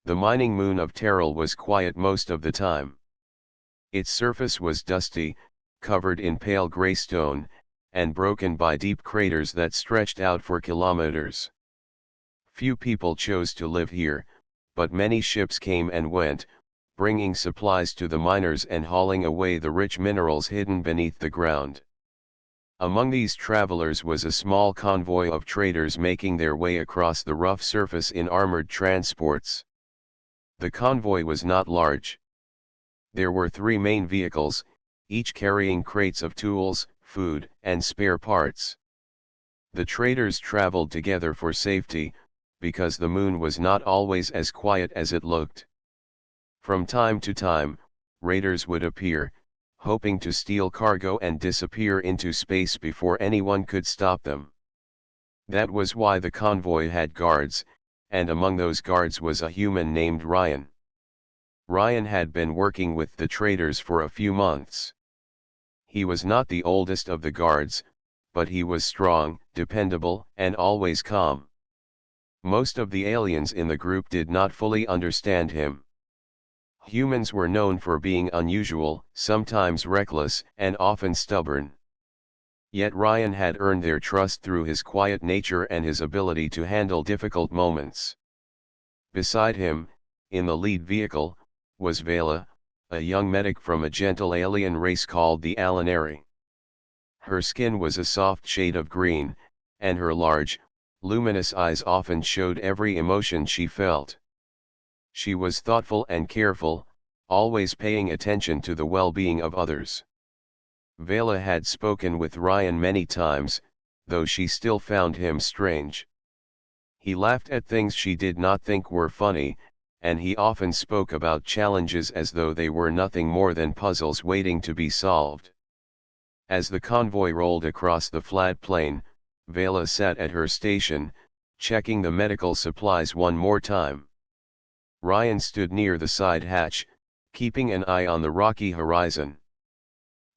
The mining moon of Terrell was quiet most of the time. Its surface was dusty, covered in pale gray stone, and broken by deep craters that stretched out for kilometers. Few people chose to live here, but many ships came and went, bringing supplies to the miners and hauling away the rich minerals hidden beneath the ground. Among these travelers was a small convoy of traders making their way across the rough surface in armored transports. The convoy was not large. There were 3 main vehicles, each carrying crates of tools, food, and spare parts. The traders traveled together for safety, because the moon was not always as quiet as it looked. From time to time, raiders would appear, hoping to steal cargo and disappear into space before anyone could stop them. That was why the convoy had guards, and among those guards was a human named Ryan. Ryan had been working with the traders for a few months. He was not the oldest of the guards, but he was strong, dependable, and always calm. Most of the aliens in the group did not fully understand him. Humans were known for being unusual, sometimes reckless, and often stubborn. Yet Ryan had earned their trust through his quiet nature and his ability to handle difficult moments. Beside him, in the lead vehicle, was Vela, a young medic from a gentle alien race called the Alinari. Her skin was a soft shade of green, and her large, luminous eyes often showed every emotion she felt. She was thoughtful and careful, always paying attention to the well-being of others. Vela had spoken with Ryan many times, though she still found him strange. He laughed at things she did not think were funny, and he often spoke about challenges as though they were nothing more than puzzles waiting to be solved. As the convoy rolled across the flat plain, Vela sat at her station, checking the medical supplies one more time. Ryan stood near the side hatch, keeping an eye on the rocky horizon.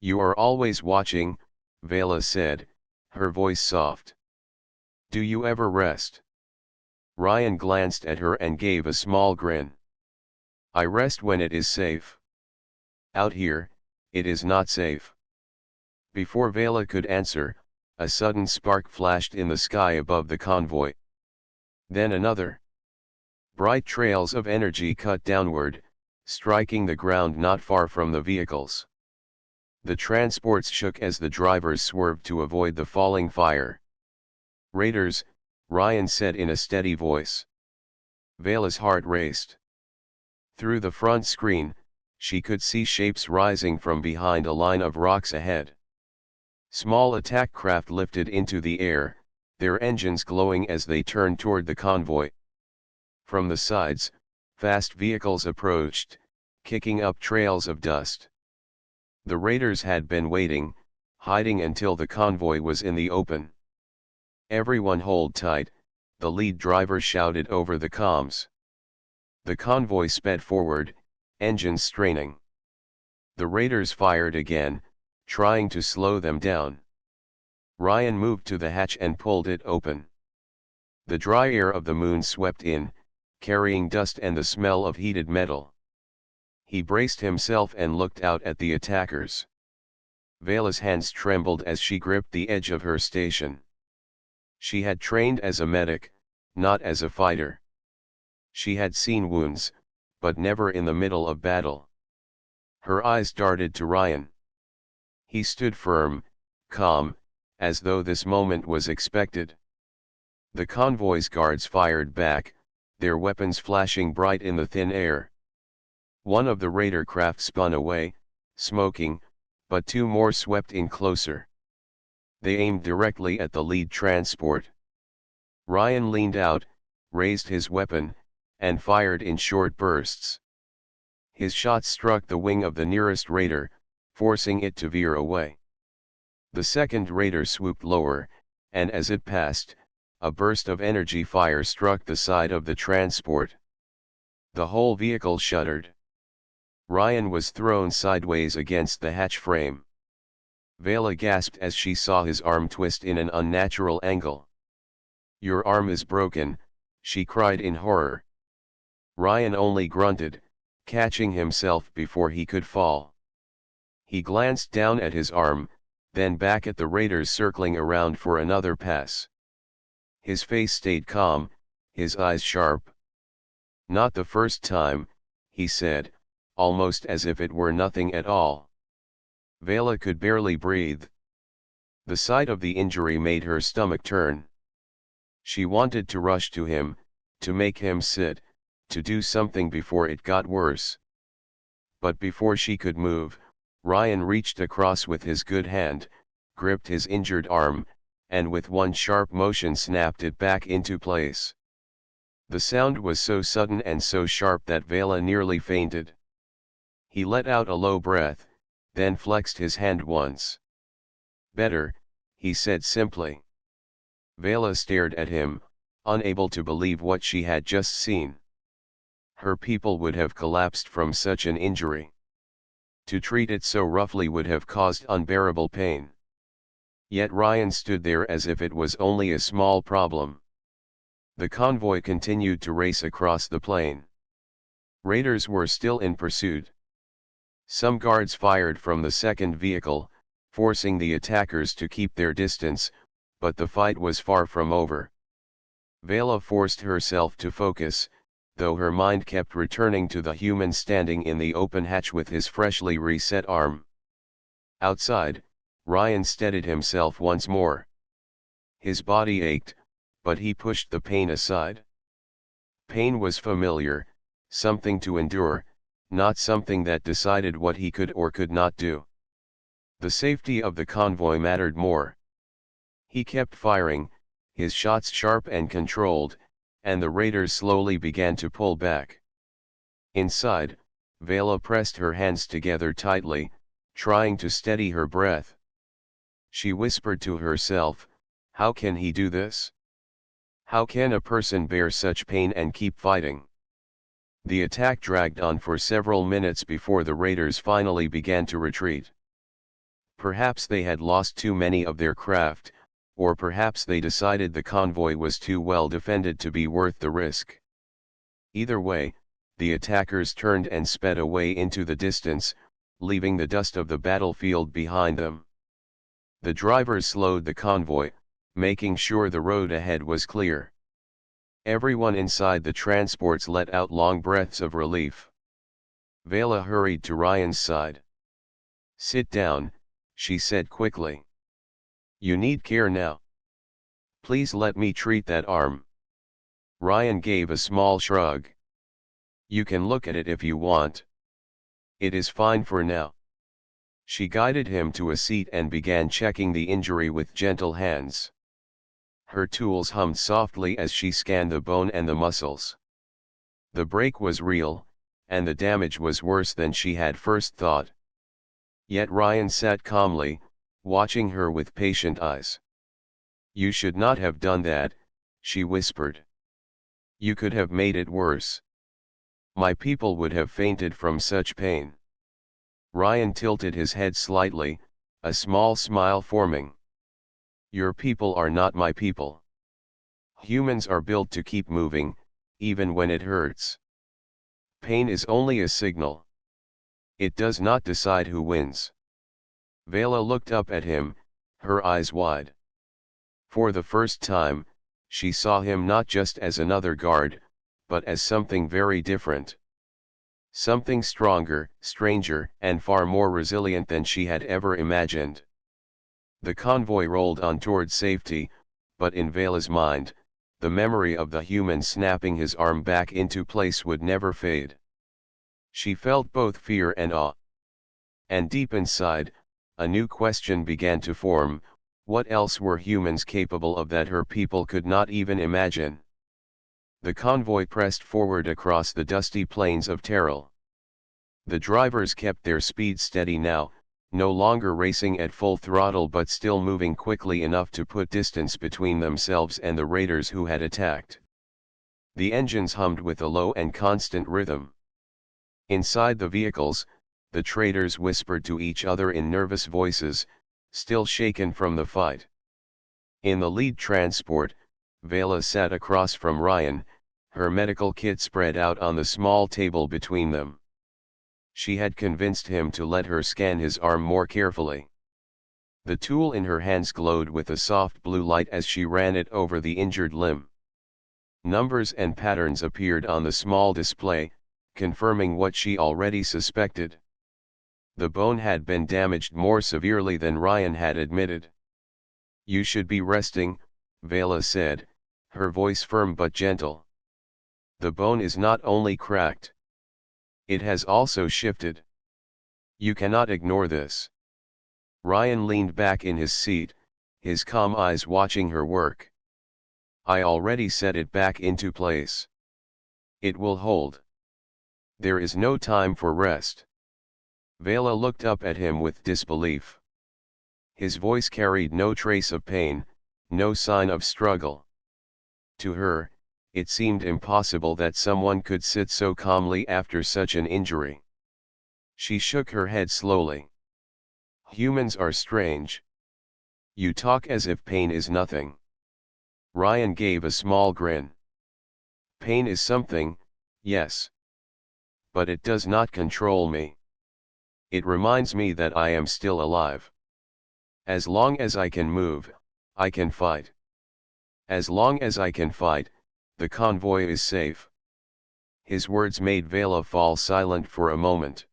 "You are always watching," Vela said, her voice soft. "Do you ever rest?" Ryan glanced at her and gave a small grin. "I rest when it is safe. Out here, it is not safe." Before Vela could answer, a sudden spark flashed in the sky above the convoy. Then another. Bright trails of energy cut downward, striking the ground not far from the vehicles. The transports shook as the drivers swerved to avoid the falling fire. "Raiders," Ryan said in a steady voice. Vela's heart raced. Through the front screen, she could see shapes rising from behind a line of rocks ahead. Small attack craft lifted into the air, their engines glowing as they turned toward the convoy. From the sides, fast vehicles approached, kicking up trails of dust. The raiders had been waiting, hiding until the convoy was in the open. "Everyone hold tight," the lead driver shouted over the comms. The convoy sped forward, engines straining. The raiders fired again, trying to slow them down. Ryan moved to the hatch and pulled it open. The dry air of the moon swept in, carrying dust and the smell of heated metal. He braced himself and looked out at the attackers. Vela's hands trembled as she gripped the edge of her station. She had trained as a medic, not as a fighter. She had seen wounds, but never in the middle of battle. Her eyes darted to Ryan. He stood firm, calm, as though this moment was expected. The convoy's guards fired back, their weapons flashing bright in the thin air. One of the raider craft spun away, smoking, but 2 more swept in closer. They aimed directly at the lead transport. Ryan leaned out, raised his weapon, and fired in short bursts. His shot struck the wing of the nearest raider, forcing it to veer away. The second raider swooped lower, and as it passed, a burst of energy fire struck the side of the transport. The whole vehicle shuddered. Ryan was thrown sideways against the hatch frame. Vela gasped as she saw his arm twist in an unnatural angle. "Your arm is broken," she cried in horror. Ryan only grunted, catching himself before he could fall. He glanced down at his arm, then back at the raiders circling around for another pass. His face stayed calm, his eyes sharp. "Not the first time," he said, almost as if it were nothing at all. Vela could barely breathe. The sight of the injury made her stomach turn. She wanted to rush to him, to make him sit, to do something before it got worse. But before she could move, Ryan reached across with his good hand, gripped his injured arm, and with one sharp motion snapped it back into place. The sound was so sudden and so sharp that Vela nearly fainted. He let out a low breath, then flexed his hand once. "Better," he said simply. Vela stared at him, unable to believe what she had just seen. Her people would have collapsed from such an injury. To treat it so roughly would have caused unbearable pain. Yet Ryan stood there as if it was only a small problem. The convoy continued to race across the plain. Raiders were still in pursuit. Some guards fired from the second vehicle, forcing the attackers to keep their distance, but the fight was far from over. Vela forced herself to focus, though her mind kept returning to the human standing in the open hatch with his freshly reset arm. Outside, Ryan steadied himself once more. His body ached, but he pushed the pain aside. Pain was familiar, something to endure, not something that decided what he could or could not do. The safety of the convoy mattered more. He kept firing, his shots sharp and controlled, and the raiders slowly began to pull back. Inside, Vela pressed her hands together tightly, trying to steady her breath. She whispered to herself, "How can he do this? How can a person bear such pain and keep fighting?" The attack dragged on for several minutes before the raiders finally began to retreat. Perhaps they had lost too many of their craft, or perhaps they decided the convoy was too well defended to be worth the risk. Either way, the attackers turned and sped away into the distance, leaving the dust of the battlefield behind them. The drivers slowed the convoy, making sure the road ahead was clear. Everyone inside the transports let out long breaths of relief. Vela hurried to Ryan's side. "Sit down," she said quickly. "You need care now. Please let me treat that arm." Ryan gave a small shrug. "You can look at it if you want. It is fine for now." She guided him to a seat and began checking the injury with gentle hands. Her tools hummed softly as she scanned the bone and the muscles. The break was real, and the damage was worse than she had first thought. Yet Ryan sat calmly, watching her with patient eyes. "You should not have done that," she whispered. "You could have made it worse. My people would have fainted from such pain." Ryan tilted his head slightly, a small smile forming. "Your people are not my people. Humans are built to keep moving, even when it hurts. Pain is only a signal. It does not decide who wins." Vela looked up at him, her eyes wide. For the first time, she saw him not just as another guard, but as something very different. Something stronger, stranger, and far more resilient than she had ever imagined. The convoy rolled on toward safety, but in Vela's mind, the memory of the human snapping his arm back into place would never fade. She felt both fear and awe. And deep inside, a new question began to form: what else were humans capable of that her people could not even imagine? The convoy pressed forward across the dusty plains of Terrell. The drivers kept their speed steady now, no longer racing at full throttle but still moving quickly enough to put distance between themselves and the raiders who had attacked. The engines hummed with a low and constant rhythm. Inside the vehicles, the traders whispered to each other in nervous voices, still shaken from the fight. In the lead transport, Vela sat across from Ryan, her medical kit spread out on the small table between them. She had convinced him to let her scan his arm more carefully. The tool in her hands glowed with a soft blue light as she ran it over the injured limb. Numbers and patterns appeared on the small display, confirming what she already suspected. The bone had been damaged more severely than Ryan had admitted. "You should be resting," Vela said, her voice firm but gentle. "The bone is not only cracked. It has also shifted. You cannot ignore this." Ryan leaned back in his seat, his calm eyes watching her work. "I already set it back into place. It will hold. There is no time for rest." Vela looked up at him with disbelief. His voice carried no trace of pain, no sign of struggle. To her, it seemed impossible that someone could sit so calmly after such an injury. She shook her head slowly. "Humans are strange. You talk as if pain is nothing." Ryan gave a small grin. "Pain is something, yes. But it does not control me. It reminds me that I am still alive. As long as I can move, I can fight. As long as I can fight, the convoy is safe." His words made Vela fall silent for a moment.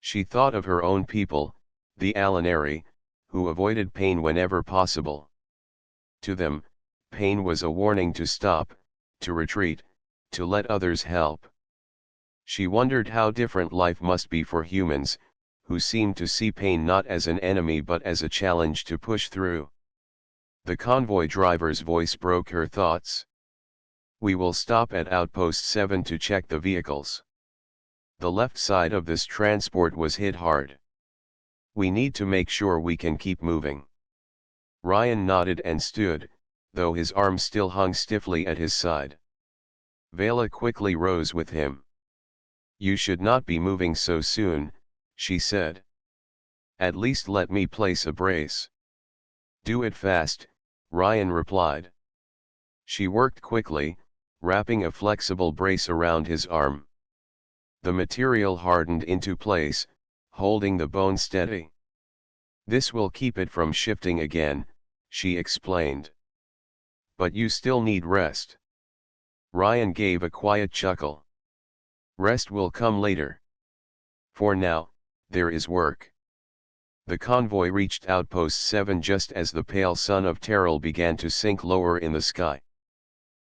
She thought of her own people, the Alinari, who avoided pain whenever possible. To them, pain was a warning to stop, to retreat, to let others help. She wondered how different life must be for humans, who seemed to see pain not as an enemy but as a challenge to push through. The convoy driver's voice broke her thoughts. "We will stop at Outpost 7 to check the vehicles. The left side of this transport was hit hard. We need to make sure we can keep moving." Ryan nodded and stood, though his arm still hung stiffly at his side. Vela quickly rose with him. "You should not be moving so soon," she said. "At least let me place a brace." "Do it fast," Ryan replied. She worked quickly, wrapping a flexible brace around his arm. The material hardened into place, holding the bone steady. "This will keep it from shifting again," she explained. "But you still need rest." Ryan gave a quiet chuckle. "Rest will come later. For now, there is work." The convoy reached Outpost 7 just as the pale sun of Terrell began to sink lower in the sky.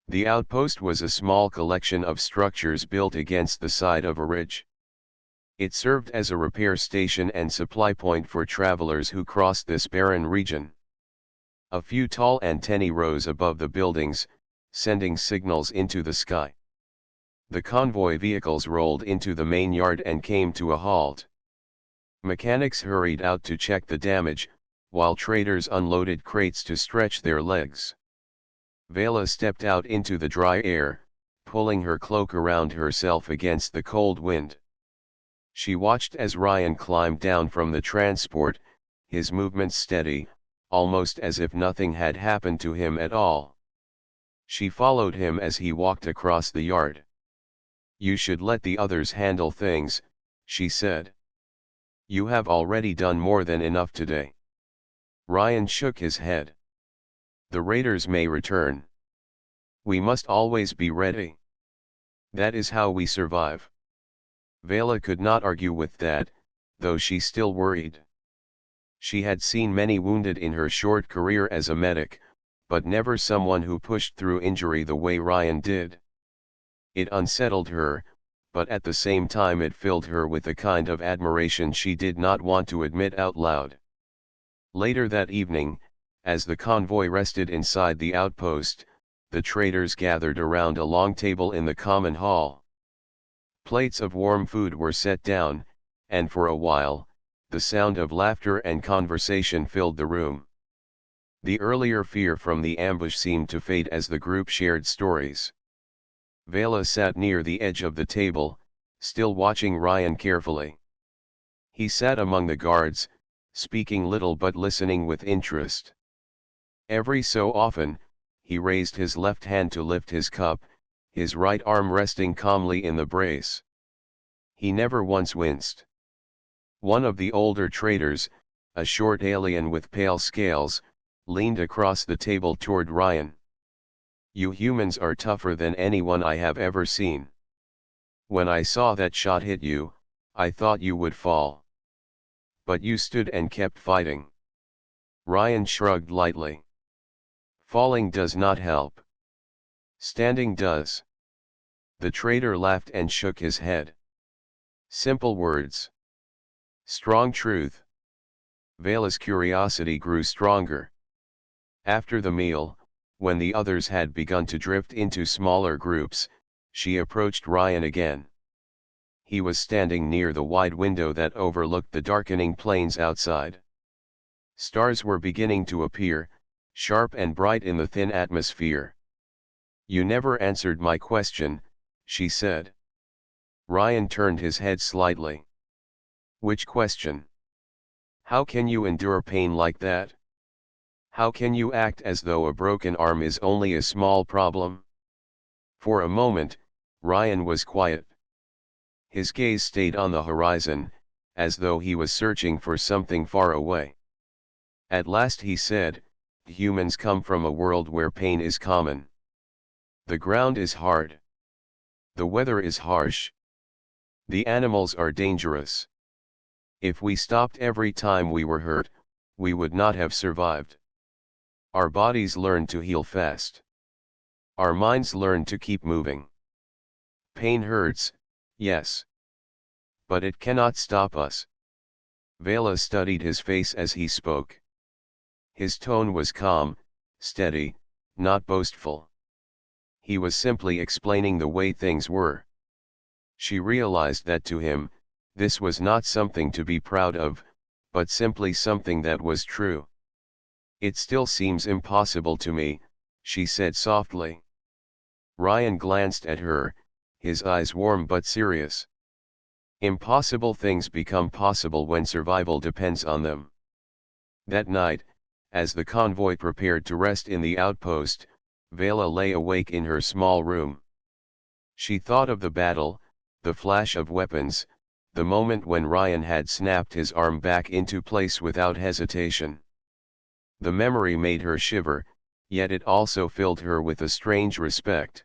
The outpost was a small collection of structures built against the side of a ridge. It served as a repair station and supply point for travelers who crossed this barren region. A few tall antennae rose above the buildings, sending signals into the sky. The convoy vehicles rolled into the main yard and came to a halt. Mechanics hurried out to check the damage, while traders unloaded crates to stretch their legs. Vela stepped out into the dry air, pulling her cloak around herself against the cold wind. She watched as Ryan climbed down from the transport, his movements steady, almost as if nothing had happened to him at all. She followed him as he walked across the yard. "You should let the others handle things," she said. "You have already done more than enough today." Ryan shook his head. "The raiders may return. We must always be ready. That is how we survive." Vela could not argue with that, though she still worried. She had seen many wounded in her short career as a medic, but never someone who pushed through injury the way Ryan did. It unsettled her, but at the same time it filled her with a kind of admiration she did not want to admit out loud. Later that evening, as the convoy rested inside the outpost, the traders gathered around a long table in the common hall. Plates of warm food were set down, and for a while, the sound of laughter and conversation filled the room. The earlier fear from the ambush seemed to fade as the group shared stories. Vela sat near the edge of the table, still watching Ryan carefully. He sat among the guards, speaking little but listening with interest. Every so often, he raised his left hand to lift his cup, his right arm resting calmly in the brace. He never once winced. One of the older traders, a short alien with pale scales, leaned across the table toward Ryan. "You humans are tougher than anyone I have ever seen. When I saw that shot hit you, I thought you would fall. But you stood and kept fighting." Ryan shrugged lightly. "Falling does not help. Standing does." The trader laughed and shook his head. "Simple words. Strong truth." Vela's curiosity grew stronger. After the meal, when the others had begun to drift into smaller groups, she approached Ryan again. He was standing near the wide window that overlooked the darkening plains outside. Stars were beginning to appear, sharp and bright in the thin atmosphere. "You never answered my question," she said. Ryan turned his head slightly. "Which question? How can you endure pain like that? How can you act as though a broken arm is only a small problem?" For a moment, Ryan was quiet. His gaze stayed on the horizon, as though he was searching for something far away. At last he said, "Humans come from a world where pain is common. The ground is hard. The weather is harsh. The animals are dangerous. If we stopped every time we were hurt, we would not have survived. Our bodies learn to heal fast. Our minds learn to keep moving. Pain hurts, yes. But it cannot stop us." Vela studied his face as he spoke. His tone was calm, steady, not boastful. He was simply explaining the way things were. She realized that to him, this was not something to be proud of, but simply something that was true. "It still seems impossible to me," she said softly. Ryan glanced at her, his eyes warm but serious. "Impossible things become possible when survival depends on them." That night, as the convoy prepared to rest in the outpost, Vela lay awake in her small room. She thought of the battle, the flash of weapons, the moment when Ryan had snapped his arm back into place without hesitation. The memory made her shiver, yet it also filled her with a strange respect.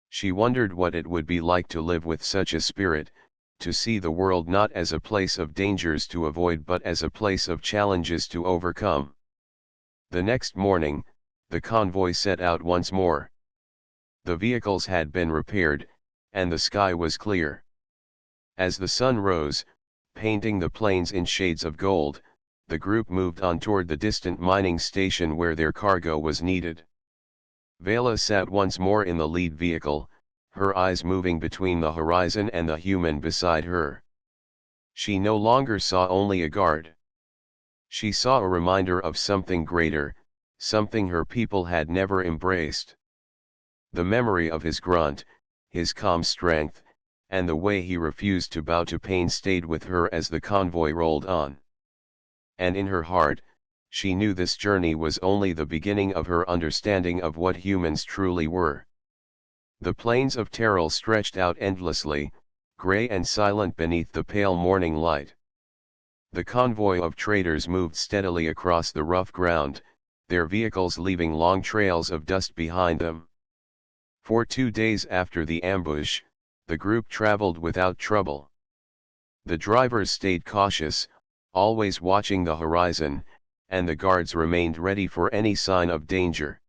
She wondered what it would be like to live with such a spirit, to see the world not as a place of dangers to avoid but as a place of challenges to overcome. The next morning, the convoy set out once more. The vehicles had been repaired, and the sky was clear. As the sun rose, painting the plains in shades of gold, the group moved on toward the distant mining station where their cargo was needed. Vela sat once more in the lead vehicle, her eyes moving between the horizon and the human beside her. She no longer saw only a guard. She saw a reminder of something greater, something her people had never embraced. The memory of his grunt, his calm strength, and the way he refused to bow to pain stayed with her as the convoy rolled on. And in her heart, she knew this journey was only the beginning of her understanding of what humans truly were. The plains of Terrell stretched out endlessly, gray and silent beneath the pale morning light. The convoy of traders moved steadily across the rough ground, their vehicles leaving long trails of dust behind them. For 2 days after the ambush, the group traveled without trouble. The drivers stayed cautious, always watching the horizon, and the guards remained ready for any sign of danger.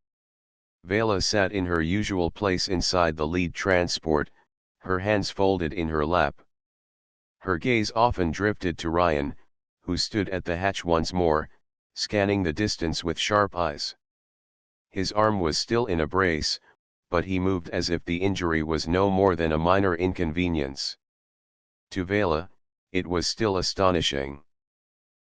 Vela sat in her usual place inside the lead transport, her hands folded in her lap. Her gaze often drifted to Ryan, who stood at the hatch once more, scanning the distance with sharp eyes. His arm was still in a brace, but he moved as if the injury was no more than a minor inconvenience. To Vela, it was still astonishing.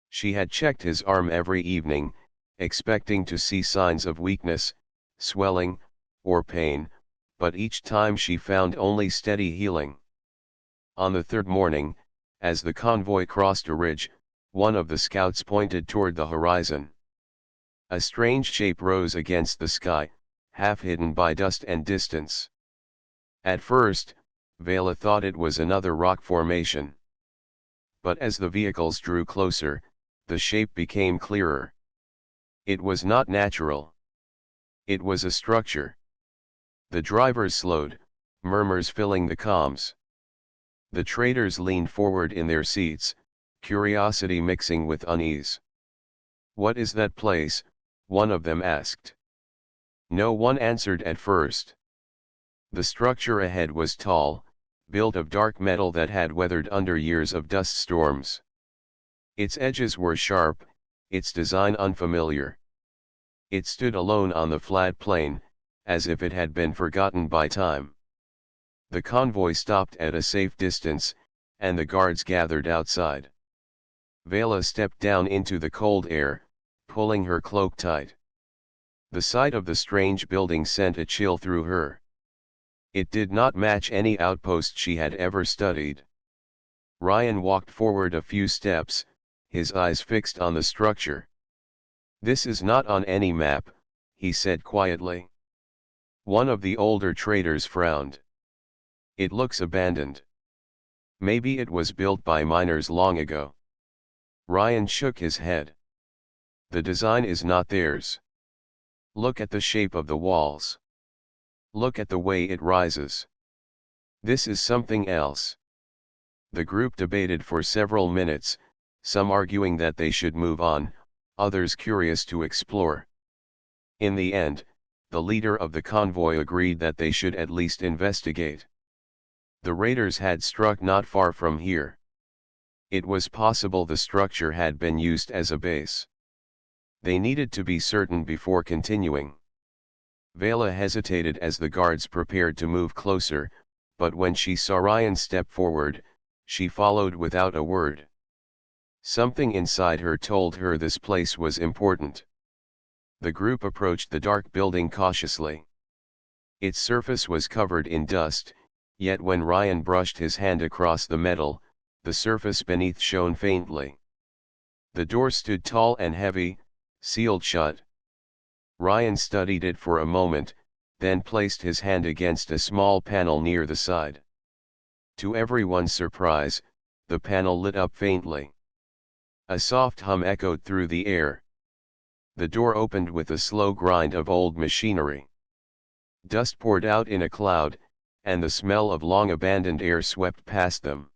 She had checked his arm every evening, expecting to see signs of weakness, swelling, or pain, but each time she found only steady healing. On the third morning, as the convoy crossed a ridge, one of the scouts pointed toward the horizon. A strange shape rose against the sky, half hidden by dust and distance. At first, Vela thought it was another rock formation. But as the vehicles drew closer, the shape became clearer. It was not natural. It was a structure. The drivers slowed, murmurs filling the comms. The traders leaned forward in their seats, curiosity mixing with unease. "What is that place?" one of them asked. No one answered at first. The structure ahead was tall, built of dark metal that had weathered under years of dust storms. Its edges were sharp, its design unfamiliar. It stood alone on the flat plain, as if it had been forgotten by time. The convoy stopped at a safe distance, and the guards gathered outside. Vela stepped down into the cold air, pulling her cloak tight. The sight of the strange building sent a chill through her. It did not match any outpost she had ever studied. Ryan walked forward a few steps, his eyes fixed on the structure. "This is not on any map," he said quietly. One of the older traders frowned. "It looks abandoned. Maybe it was built by miners long ago." Ryan shook his head. "The design is not theirs. Look at the shape of the walls. Look at the way it rises. This is something else." The group debated for several minutes, some arguing that they should move on, others curious to explore. In the end, the leader of the convoy agreed that they should at least investigate. The raiders had struck not far from here. It was possible the structure had been used as a base. They needed to be certain before continuing. Vela hesitated as the guards prepared to move closer, but when she saw Ryan step forward, she followed without a word. Something inside her told her this place was important. The group approached the dark building cautiously. Its surface was covered in dust, yet when Ryan brushed his hand across the metal, the surface beneath shone faintly. The door stood tall and heavy, sealed shut. Ryan studied it for a moment, then placed his hand against a small panel near the side. To everyone's surprise, the panel lit up faintly. A soft hum echoed through the air. The door opened with a slow grind of old machinery. Dust poured out in a cloud, and the smell of long-abandoned air swept past them.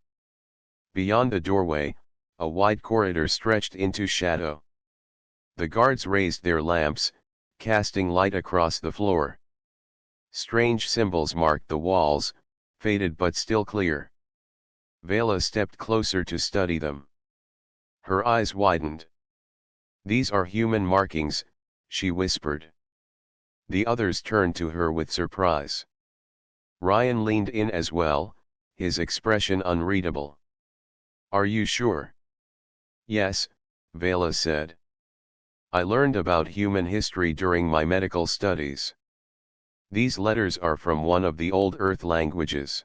Beyond the doorway, a wide corridor stretched into shadow. The guards raised their lamps, casting light across the floor. Strange symbols marked the walls, faded but still clear. Vela stepped closer to study them. Her eyes widened. "These are human markings," she whispered. The others turned to her with surprise. Ryan leaned in as well, his expression unreadable. "Are you sure?" "Yes," Vela said. "I learned about human history during my medical studies. These letters are from one of the old Earth languages.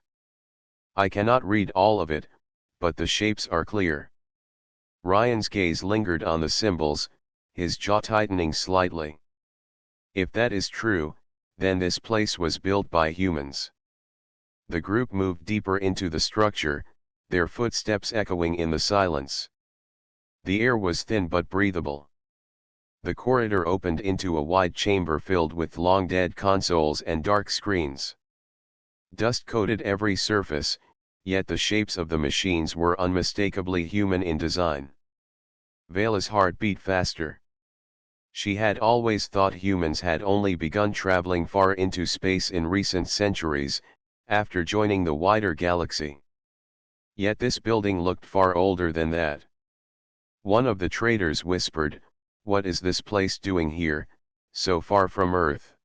I cannot read all of it, but the shapes are clear." Ryan's gaze lingered on the symbols, his jaw tightening slightly. If that is true, then this place was built by humans. The group moved deeper into the structure, their footsteps echoing in the silence. The air was thin but breathable. The corridor opened into a wide chamber filled with long-dead consoles and dark screens. Dust coated every surface, yet the shapes of the machines were unmistakably human in design. Vela's heart beat faster. She had always thought humans had only begun traveling far into space in recent centuries, after joining the wider galaxy. Yet this building looked far older than that. One of the traders whispered, "What is this place doing here, so far from Earth?"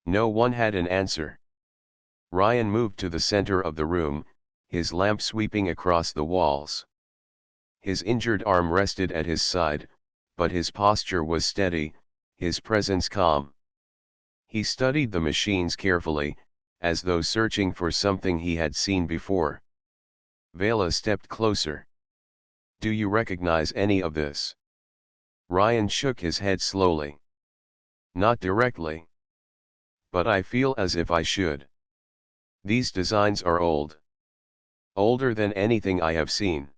No one had an answer. Ryan moved to the center of the room, his lamp sweeping across the walls. His injured arm rested at his side, but his posture was steady, his presence calm. He studied the machines carefully, as though searching for something he had seen before. Vela stepped closer. "Do you recognize any of this?" Ryan shook his head slowly. "Not directly. But I feel as if I should." These designs are old. Older than anything I have seen.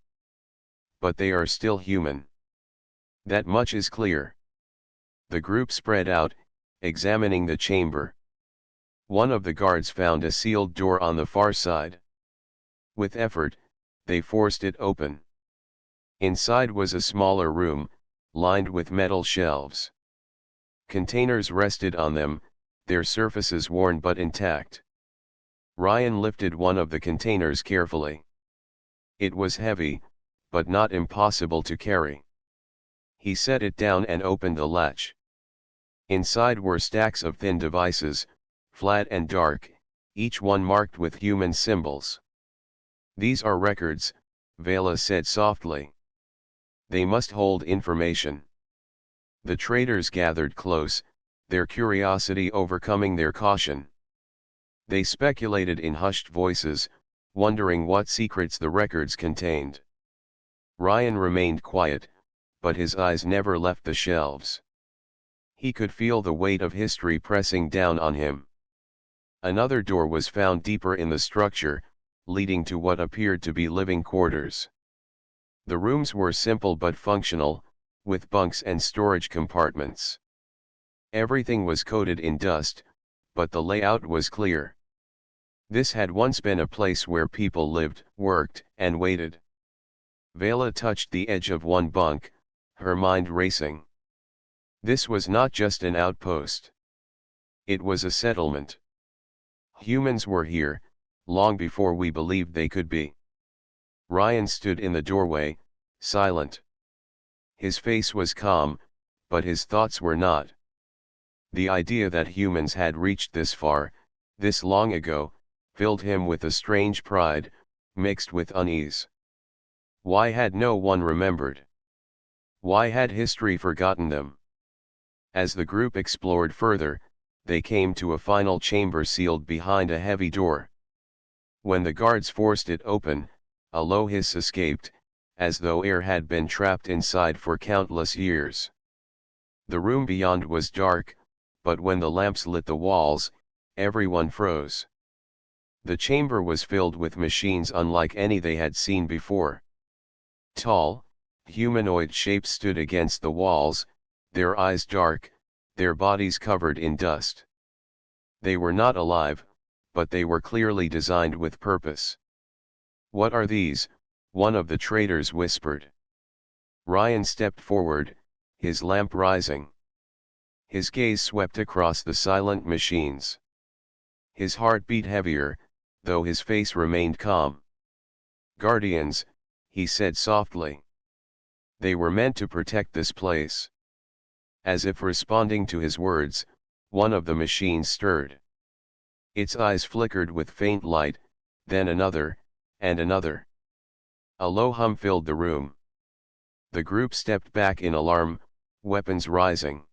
But they are still human. That much is clear. The group spread out, examining the chamber. One of the guards found a sealed door on the far side. With effort, they forced it open. Inside was a smaller room, lined with metal shelves. Containers rested on them, their surfaces worn but intact. Ryan lifted one of the containers carefully. It was heavy, but not impossible to carry. He set it down and opened the latch. Inside were stacks of thin devices, flat and dark, each one marked with human symbols. These are records, Vela said softly. They must hold information. The traders gathered close, their curiosity overcoming their caution. They speculated in hushed voices, wondering what secrets the records contained. Ryan remained quiet, but his eyes never left the shelves. He could feel the weight of history pressing down on him. Another door was found deeper in the structure, leading to what appeared to be living quarters. The rooms were simple but functional, with bunks and storage compartments. Everything was coated in dust, but the layout was clear. This had once been a place where people lived, worked, and waited. Vela touched the edge of one bunk, her mind racing. This was not just an outpost. It was a settlement. Humans were here, long before we believed they could be. Ryan stood in the doorway, silent. His face was calm, but his thoughts were not. The idea that humans had reached this far, this long ago, filled him with a strange pride, mixed with unease. Why had no one remembered? Why had history forgotten them? As the group explored further, they came to a final chamber sealed behind a heavy door. When the guards forced it open, a low hiss escaped, as though air had been trapped inside for countless years. The room beyond was dark, but when the lamps lit the walls, everyone froze. The chamber was filled with machines unlike any they had seen before. Tall, humanoid shapes stood against the walls, their eyes dark, their bodies covered in dust. They were not alive, but they were clearly designed with purpose. "What are these?" one of the traders whispered. Ryan stepped forward, his lamp rising. His gaze swept across the silent machines. His heart beat heavier, though his face remained calm. "Guardians," he said softly. "They were meant to protect this place." As if responding to his words, one of the machines stirred. Its eyes flickered with faint light, then another, and another. A low hum filled the room. The group stepped back in alarm, weapons rising.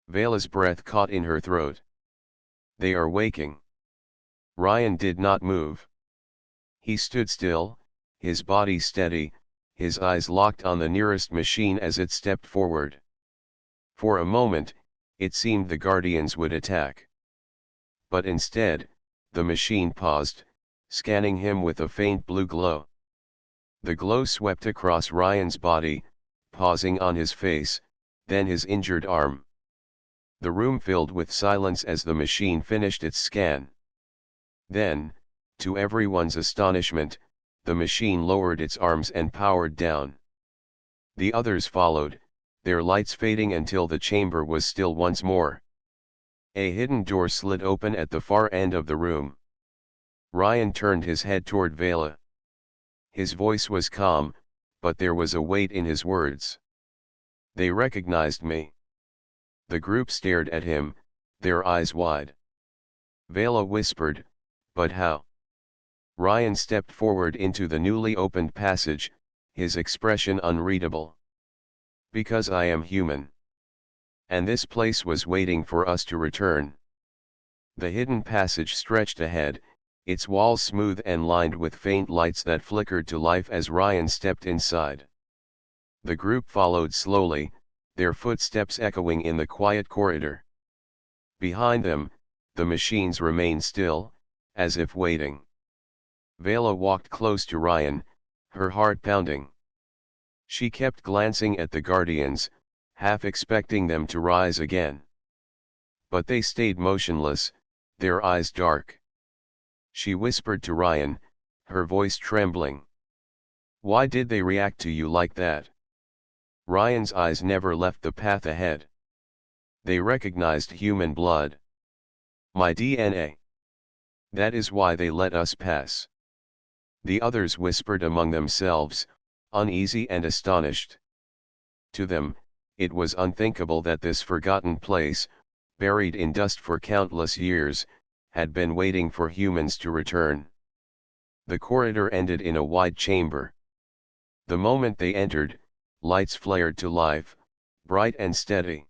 Vela's breath caught in her throat. "They are waking." Ryan did not move. He stood still, his body steady, his eyes locked on the nearest machine as it stepped forward. For a moment, it seemed the Guardians would attack. But instead, the machine paused, scanning him with a faint blue glow. The glow swept across Ryan's body, pausing on his face, then his injured arm. The room filled with silence as the machine finished its scan. Then, to everyone's astonishment, the machine lowered its arms and powered down. The others followed, their lights fading until the chamber was still once more. A hidden door slid open at the far end of the room. Ryan turned his head toward Vela. His voice was calm, but there was a weight in his words. "They recognized me." The group stared at him, their eyes wide. Vela whispered, "But how?" Ryan stepped forward into the newly opened passage, his expression unreadable. "Because I am human. And this place was waiting for us to return." The hidden passage stretched ahead, its walls smooth and lined with faint lights that flickered to life as Ryan stepped inside. The group followed slowly, their footsteps echoing in the quiet corridor. Behind them, the machines remained still, as if waiting. Vela walked close to Ryan, her heart pounding. She kept glancing at the guardians, half expecting them to rise again. But they stayed motionless, their eyes dark. She whispered to Ryan, her voice trembling. "Why did they react to you like that?" Ryan's eyes never left the path ahead. They recognized human blood. "My DNA. That is why they let us pass." The others whispered among themselves, uneasy and astonished. To them, it was unthinkable that this forgotten place, buried in dust for countless years, had been waiting for humans to return. The corridor ended in a wide chamber. The moment they entered, lights flared to life, bright and steady.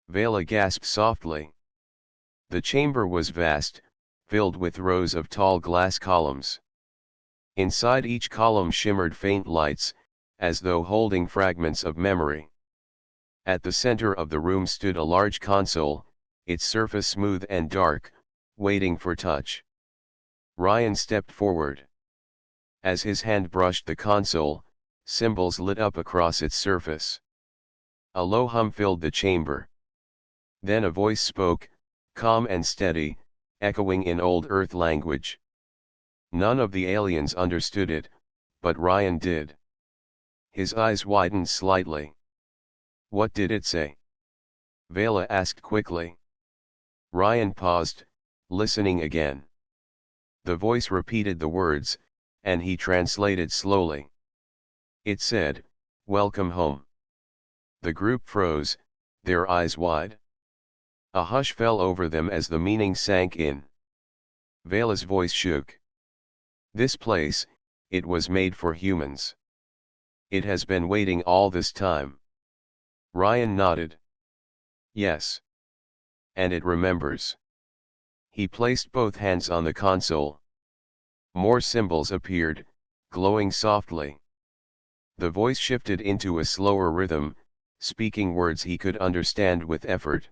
Vela gasped softly. The chamber was vast, filled with rows of tall glass columns. Inside each column shimmered faint lights, as though holding fragments of memory. At the center of the room stood a large console, its surface smooth and dark, waiting for touch. Ryan stepped forward. As his hand brushed the console, symbols lit up across its surface. A low hum filled the chamber. Then a voice spoke, calm and steady, echoing in old Earth language. None of the aliens understood it, but Ryan did. His eyes widened slightly. "What did it say?" Vela asked quickly. Ryan paused, listening again. The voice repeated the words, and he translated slowly. It said, "Welcome home." The group froze, their eyes wide. A hush fell over them as the meaning sank in. Vela's voice shook. "This place, it was made for humans. It has been waiting all this time." Ryan nodded. "Yes. And it remembers." He placed both hands on the console. More symbols appeared, glowing softly. The voice shifted into a slower rhythm, speaking words he could understand with effort.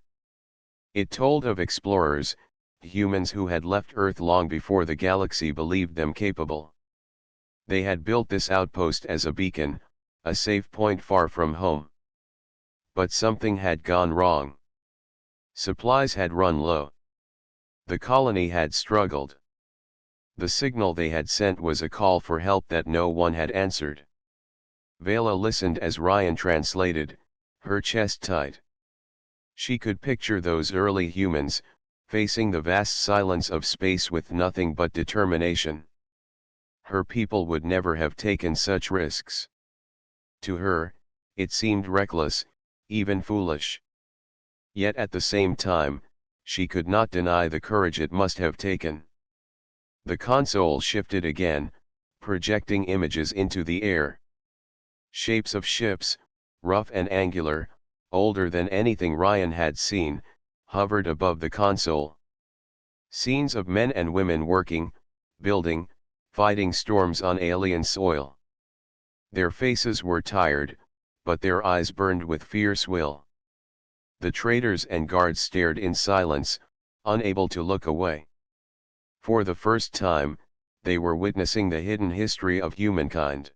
It told of explorers, humans who had left Earth long before the galaxy believed them capable. They had built this outpost as a beacon, a safe point far from home. But something had gone wrong. Supplies had run low. The colony had struggled. The signal they had sent was a call for help that no one had answered. Vela listened as Ryan translated, her chest tight. She could picture those early humans, facing the vast silence of space with nothing but determination. Her people would never have taken such risks. To her, it seemed reckless, even foolish. Yet at the same time, she could not deny the courage it must have taken. The console shifted again, projecting images into the air. Shapes of ships, rough and angular, older than anything Ryan had seen, hovered above the console. Scenes of men and women working, building, fighting storms on alien soil. Their faces were tired, but their eyes burned with fierce will. The traders and guards stared in silence, unable to look away. For the first time, they were witnessing the hidden history of humankind.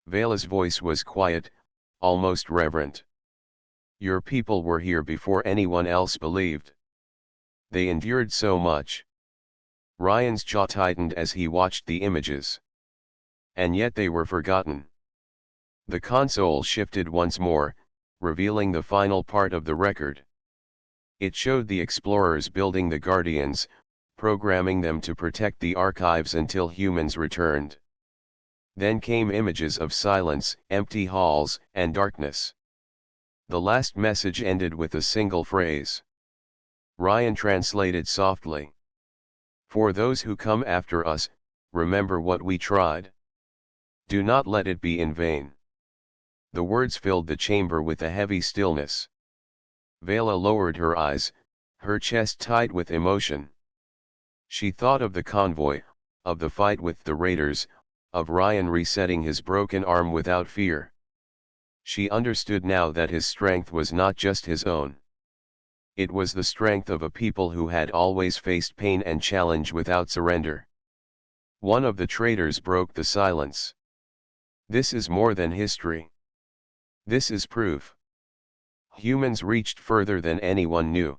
Vela's voice was quiet, almost reverent. "Your people were here before anyone else believed. They endured so much." Ryan's jaw tightened as he watched the images. And yet they were forgotten. The console shifted once more, revealing the final part of the record. It showed the explorers building the Guardians, programming them to protect the archives until humans returned. Then came images of silence, empty halls, and darkness. The last message ended with a single phrase. Ryan translated softly. "For those who come after us, remember what we tried. Do not let it be in vain." The words filled the chamber with a heavy stillness. Vela lowered her eyes, her chest tight with emotion. She thought of the convoy, of the fight with the raiders, of Ryan resetting his broken arm without fear. She understood now that his strength was not just his own. It was the strength of a people who had always faced pain and challenge without surrender. One of the traders broke the silence. This is more than history. This is proof. Humans reached further than anyone knew.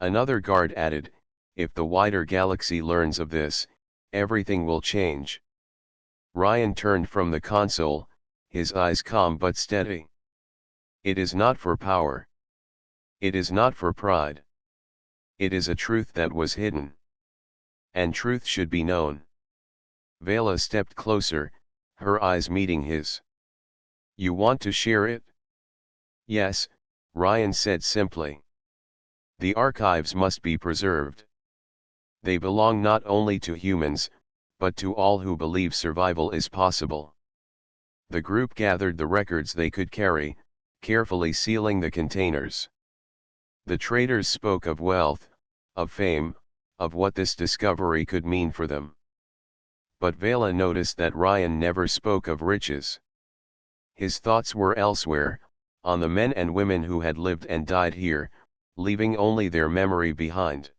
Another guard added, if the wider galaxy learns of this, everything will change. Ryan turned from the console, his eyes calm but steady. It is not for power. It is not for pride. It is a truth that was hidden. And truth should be known. Vela stepped closer, her eyes meeting his. You want to share it? Yes, Ryan said simply. The archives must be preserved. They belong not only to humans, but to all who believe survival is possible. The group gathered the records they could carry, carefully sealing the containers. The traders spoke of wealth, of fame, of what this discovery could mean for them. But Vela noticed that Ryan never spoke of riches. His thoughts were elsewhere, on the men and women who had lived and died here, leaving only their memory behind.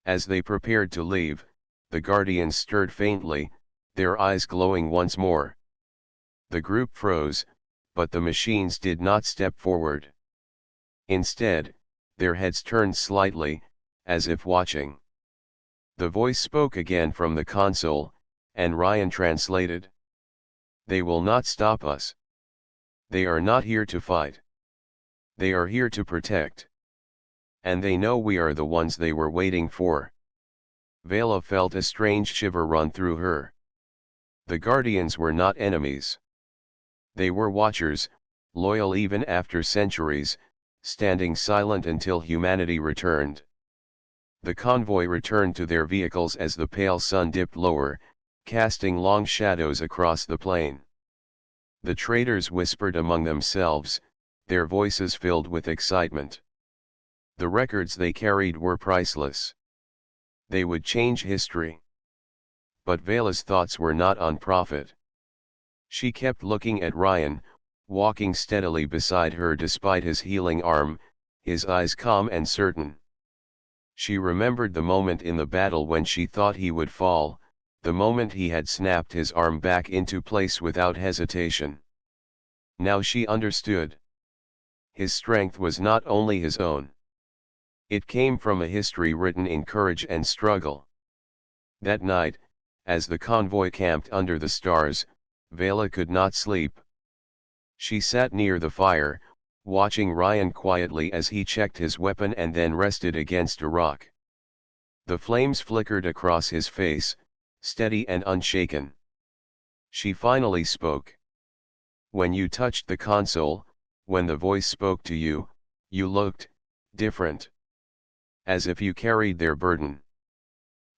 As they prepared to leave, the Guardians stirred faintly, their eyes glowing once more. The group froze, but the machines did not step forward. Instead, their heads turned slightly, as if watching. The voice spoke again from the console, and Ryan translated. They will not stop us. They are not here to fight. They are here to protect. And they know we are the ones they were waiting for. Vela felt a strange shiver run through her. The Guardians were not enemies. They were watchers, loyal even after centuries, standing silent until humanity returned. The convoy returned to their vehicles as the pale sun dipped lower, casting long shadows across the plain. The traders whispered among themselves, their voices filled with excitement. The records they carried were priceless. They would change history. But Vela's thoughts were not on profit. She kept looking at Ryan, walking steadily beside her despite his healing arm, his eyes calm and certain. She remembered the moment in the battle when she thought he would fall, the moment he had snapped his arm back into place without hesitation. Now she understood. His strength was not only his own. It came from a history written in courage and struggle. That night, as the convoy camped under the stars, Vela could not sleep. She sat near the fire, watching Ryan quietly as he checked his weapon and then rested against a rock. The flames flickered across his face, steady and unshaken. She finally spoke. When you touched the console, when the voice spoke to you, you looked different. As if you carried their burden.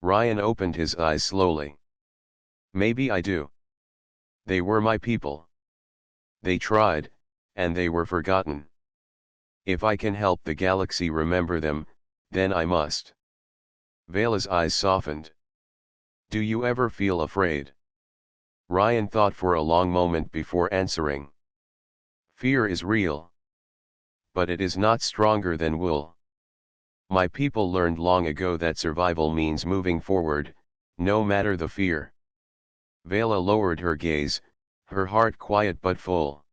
Ryan opened his eyes slowly. Maybe I do. They were my people. They tried, and they were forgotten. If I can help the galaxy remember them, then I must. Vela's eyes softened. Do you ever feel afraid? Ryan thought for a long moment before answering. Fear is real. But it is not stronger than will. My people learned long ago that survival means moving forward, no matter the fear. Vela lowered her gaze, her heart quiet but full.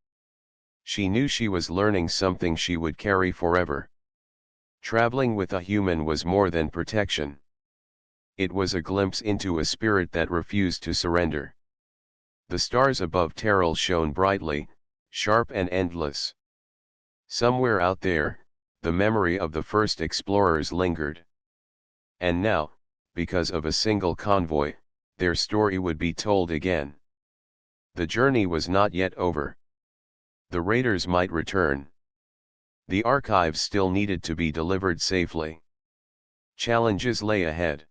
She knew she was learning something she would carry forever. Traveling with a human was more than protection. It was a glimpse into a spirit that refused to surrender. The stars above Terrell shone brightly, sharp and endless. Somewhere out there, the memory of the first explorers lingered. And now, because of a single convoy, their story would be told again. The journey was not yet over. The raiders might return. The archives still needed to be delivered safely. Challenges lay ahead.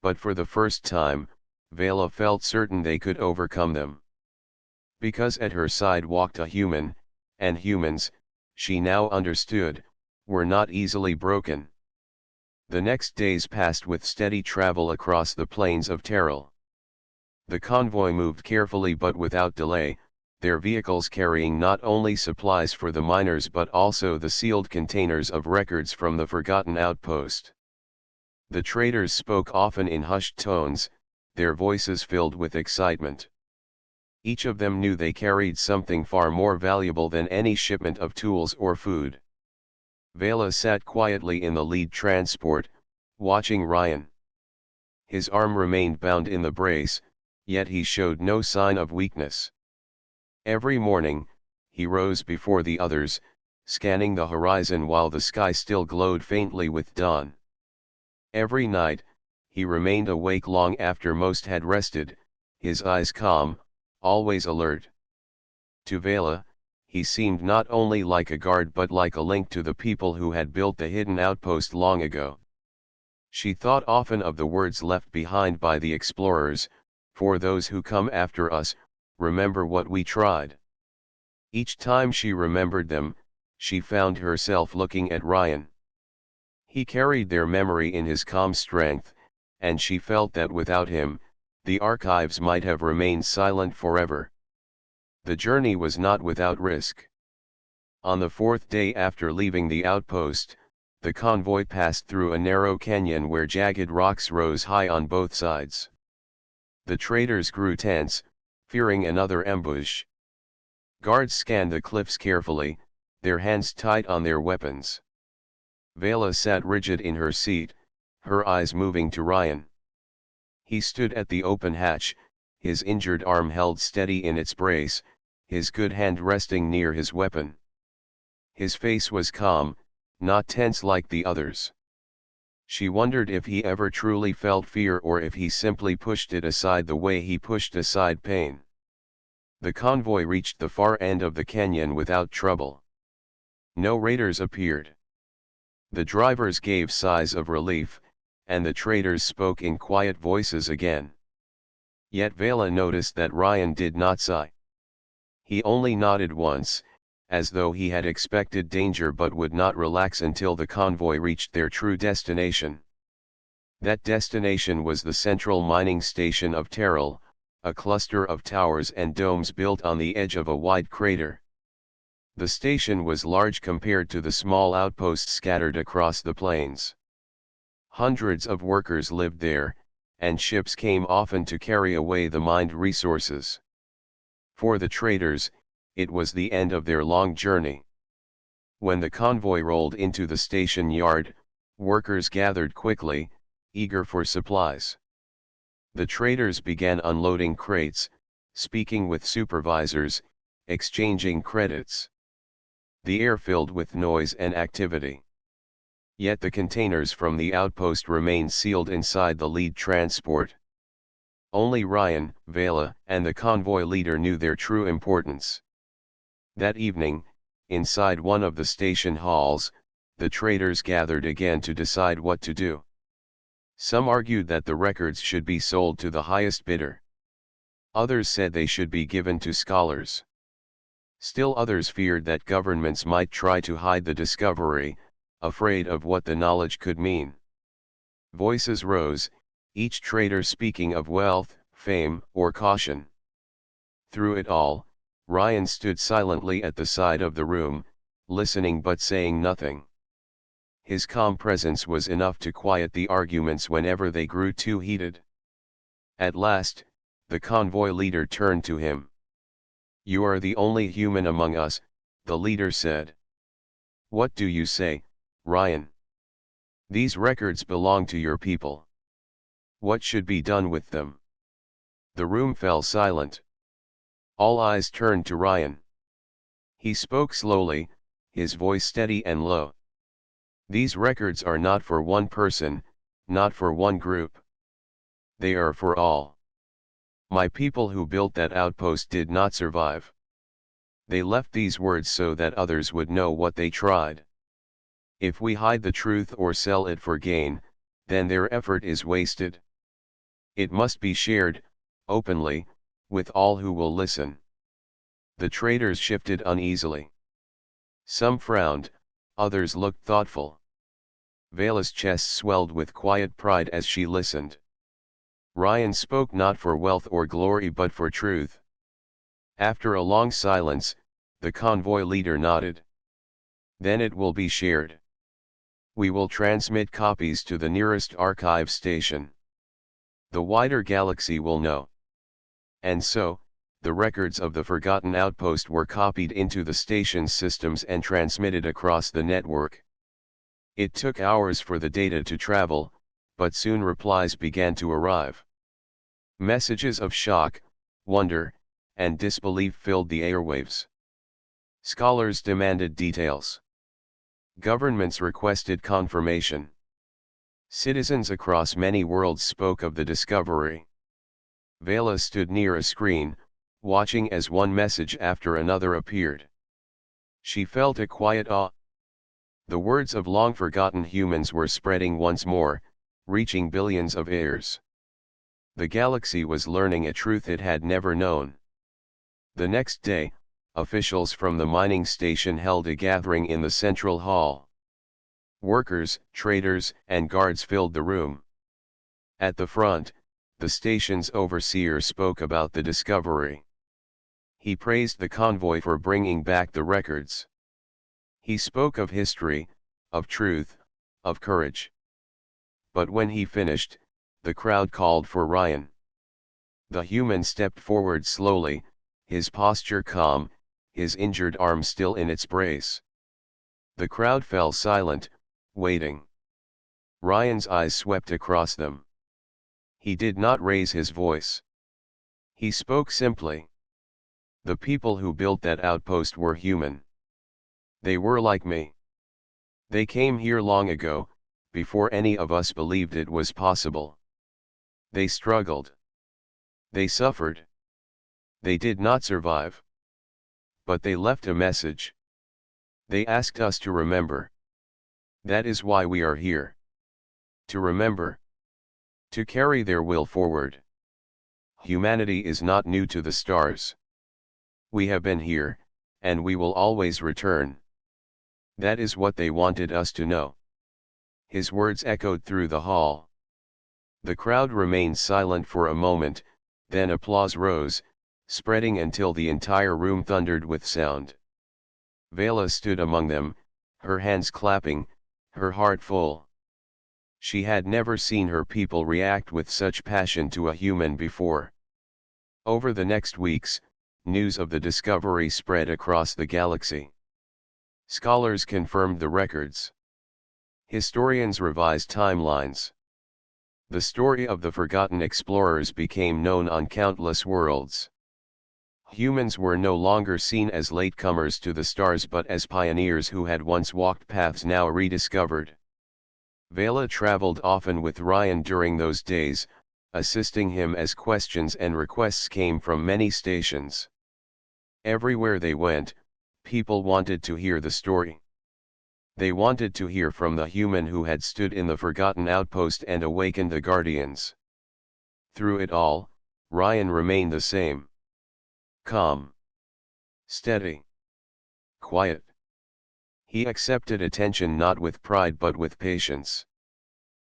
But for the first time, Vela felt certain they could overcome them. Because at her side walked a human, and humans, she now understood, were not easily broken. The next days passed with steady travel across the plains of Terrell. The convoy moved carefully but without delay, their vehicles carrying not only supplies for the miners but also the sealed containers of records from the forgotten outpost. The traders spoke often in hushed tones, their voices filled with excitement. Each of them knew they carried something far more valuable than any shipment of tools or food. Vela sat quietly in the lead transport, watching Ryan. His arm remained bound in the brace, yet he showed no sign of weakness. Every morning, he rose before the others, scanning the horizon while the sky still glowed faintly with dawn. Every night, he remained awake long after most had rested, his eyes calm, always alert. To Vela, he seemed not only like a guard but like a link to the people who had built the hidden outpost long ago. She thought often of the words left behind by the explorers, "For those who come after us, remember what we tried." Each time she remembered them, she found herself looking at Ryan. He carried their memory in his calm strength, and she felt that without him, the archives might have remained silent forever. The journey was not without risk. On the fourth day after leaving the outpost, the convoy passed through a narrow canyon where jagged rocks rose high on both sides. The traders grew tense, fearing another ambush. Guards scanned the cliffs carefully, their hands tight on their weapons. Vela sat rigid in her seat, her eyes moving to Ryan. He stood at the open hatch, his injured arm held steady in its brace, his good hand resting near his weapon. His face was calm, not tense like the others. She wondered if he ever truly felt fear or if he simply pushed it aside the way he pushed aside pain. The convoy reached the far end of the canyon without trouble. No raiders appeared. The drivers gave sighs of relief, and the traders spoke in quiet voices again. Yet Vela noticed that Ryan did not sigh. He only nodded once, as though he had expected danger but would not relax until the convoy reached their true destination. That destination was the central mining station of Terrell, a cluster of towers and domes built on the edge of a wide crater. The station was large compared to the small outposts scattered across the plains. Hundreds of workers lived there, and ships came often to carry away the mined resources. For the traders, it was the end of their long journey. When the convoy rolled into the station yard, workers gathered quickly, eager for supplies. The traders began unloading crates, speaking with supervisors, exchanging credits. The air filled with noise and activity. Yet the containers from the outpost remained sealed inside the lead transport. Only Ryan, Vela, and the convoy leader knew their true importance. That evening, inside one of the station halls, the traders gathered again to decide what to do. Some argued that the records should be sold to the highest bidder. Others said they should be given to scholars. Still others feared that governments might try to hide the discovery, afraid of what the knowledge could mean. Voices rose, each trader speaking of wealth, fame, or caution. Through it all, Ryan stood silently at the side of the room, listening but saying nothing. His calm presence was enough to quiet the arguments whenever they grew too heated. At last, the convoy leader turned to him. "You are the only human among us," the leader said. "What do you say, Ryan? These records belong to your people. What should be done with them?" The room fell silent. All eyes turned to Ryan. He spoke slowly, his voice steady and low. "These records are not for one person, not for one group. They are for all. My people who built that outpost did not survive. They left these words so that others would know what they tried. If we hide the truth or sell it for gain, then their effort is wasted. It must be shared, openly, with all who will listen." The traders shifted uneasily. Some frowned, others looked thoughtful. Vela's chest swelled with quiet pride as she listened. Ryan spoke not for wealth or glory but for truth. After a long silence, the convoy leader nodded. Then it will be shared. We will transmit copies to the nearest archive station. The wider galaxy will know. And so, the records of the forgotten outpost were copied into the station's systems and transmitted across the network. It took hours for the data to travel, but soon replies began to arrive. Messages of shock, wonder, and disbelief filled the airwaves. Scholars demanded details. Governments requested confirmation. Citizens across many worlds spoke of the discovery. Vela stood near a screen, watching as one message after another appeared. She felt a quiet awe. The words of long-forgotten humans were spreading once more, reaching billions of ears. The galaxy was learning a truth it had never known. The next day, officials from the mining station held a gathering in the central hall. Workers, traders, and guards filled the room. At the front, the station's overseer spoke about the discovery. He praised the convoy for bringing back the records. He spoke of history, of truth, of courage. But when he finished, the crowd called for Ryan. The human stepped forward slowly, his posture calm, his injured arm still in its brace. The crowd fell silent, waiting. Ryan's eyes swept across them. He did not raise his voice. He spoke simply. The people who built that outpost were human. They were like me. They came here long ago, before any of us believed it was possible. They struggled. They suffered. They did not survive. But they left a message. They asked us to remember. That is why we are here. To remember. To carry their will forward. Humanity is not new to the stars. We have been here, and we will always return. That is what they wanted us to know. His words echoed through the hall. The crowd remained silent for a moment, then applause rose, spreading until the entire room thundered with sound. Vela stood among them, her hands clapping, her heart full. She had never seen her people react with such passion to a human before. Over the next weeks, news of the discovery spread across the galaxy. Scholars confirmed the records. Historians revised timelines. The story of the forgotten explorers became known on countless worlds. Humans were no longer seen as latecomers to the stars but as pioneers who had once walked paths now rediscovered. Vela traveled often with Ryan during those days, assisting him as questions and requests came from many stations. Everywhere they went, people wanted to hear the story. They wanted to hear from the human who had stood in the forgotten outpost and awakened the Guardians. Through it all, Ryan remained the same. Calm. Steady. Quiet. He accepted attention not with pride but with patience.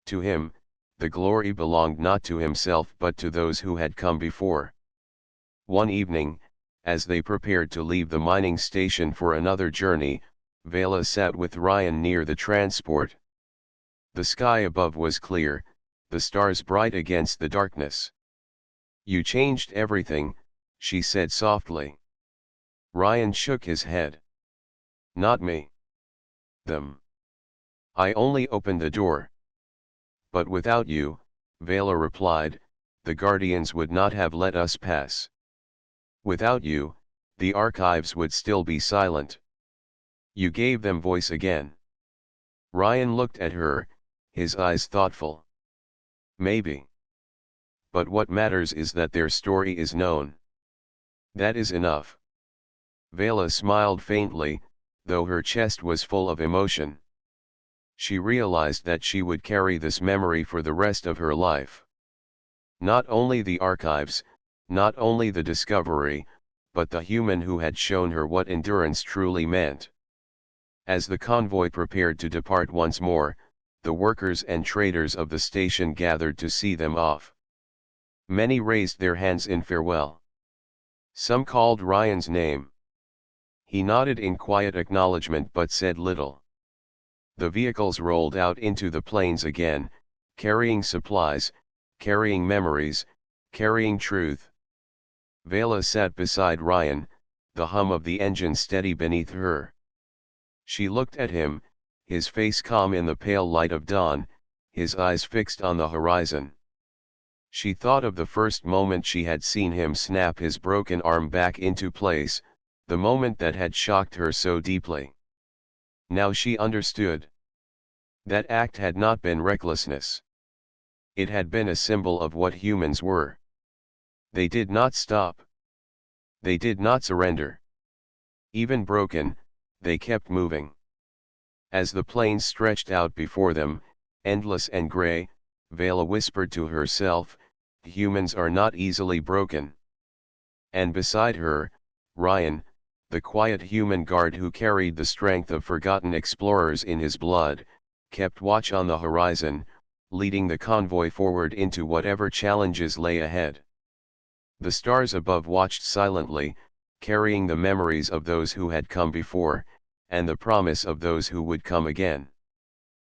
To him, the glory belonged not to himself but to those who had come before. One evening, as they prepared to leave the mining station for another journey, Vela sat with Ryan near the transport. The sky above was clear, the stars bright against the darkness. "You changed everything," she said softly. Ryan shook his head. "Not me. Them. I only opened the door." "But without you," Vela replied, "the Guardians would not have let us pass. Without you, the archives would still be silent. You gave them voice again." Ryan looked at her, his eyes thoughtful. "Maybe. But what matters is that their story is known. That is enough." Vela smiled faintly, though her chest was full of emotion. She realized that she would carry this memory for the rest of her life. Not only the archives, not only the discovery, but the human who had shown her what endurance truly meant. As the convoy prepared to depart once more, the workers and traders of the station gathered to see them off. Many raised their hands in farewell. Some called Ryan's name. He nodded in quiet acknowledgement but said little. The vehicles rolled out into the plains again, carrying supplies, carrying memories, carrying truth. Vela sat beside Ryan, the hum of the engine steady beneath her. She looked at him, his face calm in the pale light of dawn, his eyes fixed on the horizon. She thought of the first moment she had seen him snap his broken arm back into place, the moment that had shocked her so deeply. Now she understood. That act had not been recklessness. It had been a symbol of what humans were. They did not stop. They did not surrender. Even broken, they kept moving. As the plains stretched out before them, endless and gray, Vela whispered to herself, humans are not easily broken. And beside her, Ryan, the quiet human guard who carried the strength of forgotten explorers in his blood, kept watch on the horizon, leading the convoy forward into whatever challenges lay ahead. The stars above watched silently, carrying the memories of those who had come before, and the promise of those who would come again.